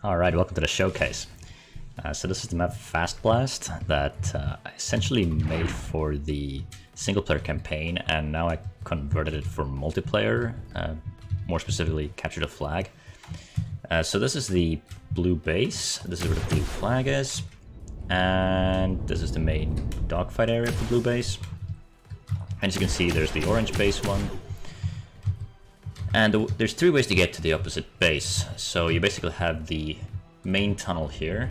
Alright, welcome to the showcase. So this is the map FastBlast that I essentially made for the single player campaign, and now I converted it for multiplayer, more specifically Capture the Flag. So this is the blue base, this is where the blue flag is, and this is the main dogfight area of the blue base. And as you can see, there's the orange base one. And there's three ways to get to the opposite base. So you basically have the main tunnel here.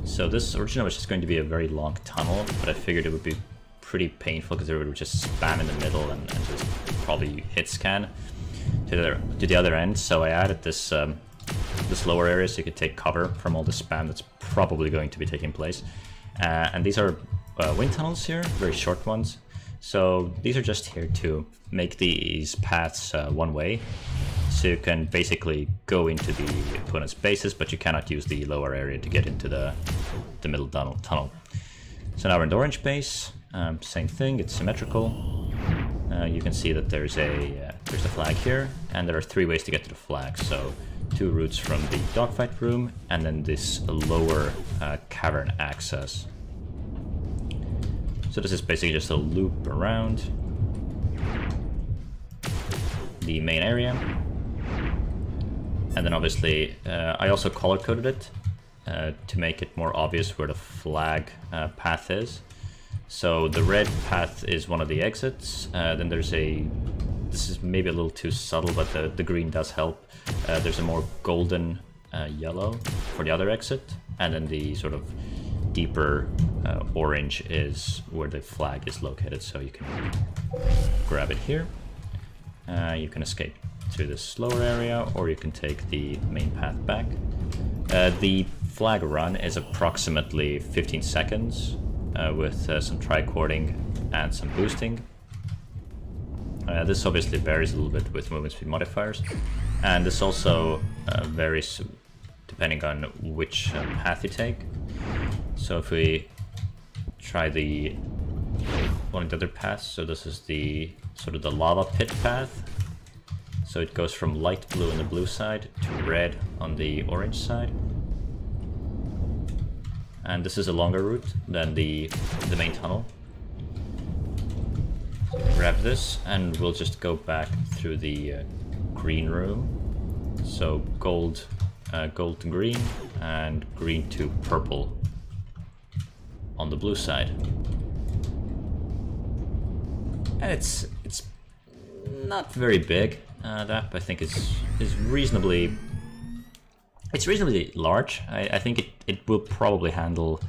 So this originally was just going to be a very long tunnel, but I figured it would be pretty painful because everybody would just spam in the middle and just probably hit scan to the other end. So I added this this lower area so you could take cover from all the spam that's probably going to be taking place. And these are wind tunnels here, very short ones. So these are just here to make these paths one way, so you can basically go into the opponent's bases, but you cannot use the lower area to get into the middle tunnel. So now we're in the orange base, same thing, it's symmetrical. You can see that there's a flag here, and there are three ways to get to the flag. So two routes from the dogfight room, and then this lower cavern access. So this is basically just a loop around the main area. And then obviously I also color coded it to make it more obvious where the flag path is. So the red path is one of the exits. Then there's this is maybe a little too subtle, but the green does help. There's a more golden yellow for the other exit. And then the sort of deeper orange is where the flag is located, so you can grab it here. You can escape through this lower area, or you can take the main path back. The flag run is approximately 15 seconds with some tricording and some boosting. This obviously varies a little bit with movement speed modifiers, and this also varies depending on which path you take. So if we try one of the other paths, so this is the sort of the lava pit path. So it goes from light blue on the blue side to red on the orange side. And this is a longer route than the main tunnel. So grab this and we'll just go back through the green room. So gold to green and green to purple on the blue side. And it's not very big. That I think is reasonably, it's reasonably large. I think it will probably handle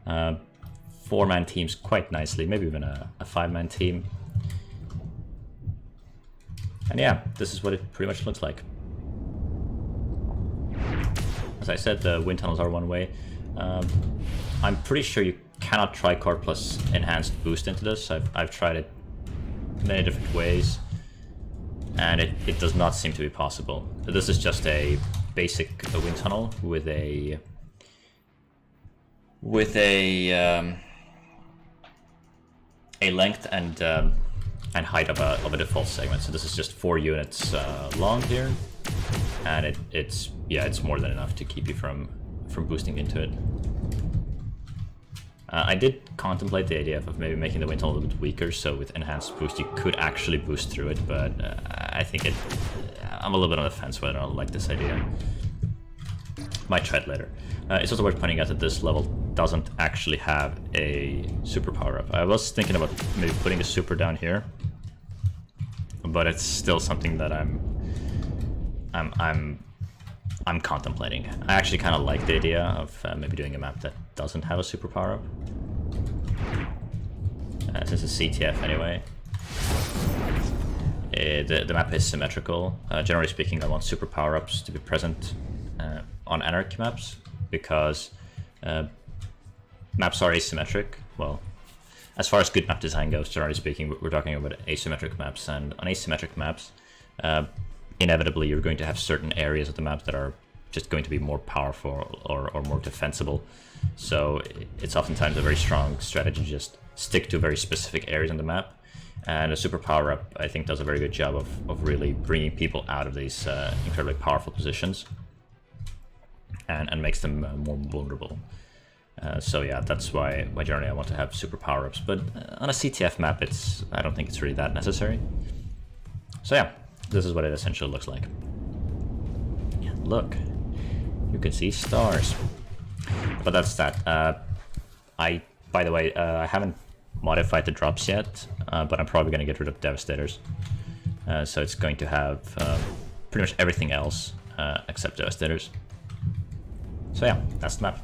4-man teams quite nicely, maybe even a 5-man team. And yeah, this is what it pretty much looks like. As I said, the wind tunnels are one way. I'm pretty sure you cannot tricord plus enhanced boost into this. I've tried it many different ways, and it does not seem to be possible. This is just a basic wind tunnel with a length and height of a default segment. So this is just 4 units long here, and it's more than enough to keep you from boosting into it. I did contemplate the idea of maybe making the wind tunnel a little bit weaker, so with enhanced boost you could actually boost through it, but I think I'm a little bit on the fence whether I like this idea. Might try it later. It's also worth pointing out that this level doesn't actually have a super power-up. I was thinking about maybe putting a super down here, but it's still something that I'm contemplating. I actually kind of like the idea of maybe doing a map that doesn't have a super power-up. Since it's CTF anyway. The map is symmetrical. Generally speaking, I want super power-ups to be present on Anarchy maps, because maps are asymmetric. Well, as far as good map design goes, generally speaking, we're talking about asymmetric maps, and on asymmetric maps, inevitably you're going to have certain areas of the map that are just going to be more powerful or more defensible. So it's oftentimes a very strong strategy to just stick to very specific areas on the map. And a super power-up, I think, does a very good job of really bringing people out of these incredibly powerful positions. and makes them more vulnerable. So yeah, that's why generally I want to have super power-ups, but on a CTF map, I don't think it's really that necessary. So yeah, this is what it essentially looks like. Yeah, look, you can see stars. But that's that. By the way, I haven't modified the drops yet, but I'm probably going to get rid of Devastators. So it's going to have pretty much everything else except Devastators. So yeah, that's the map.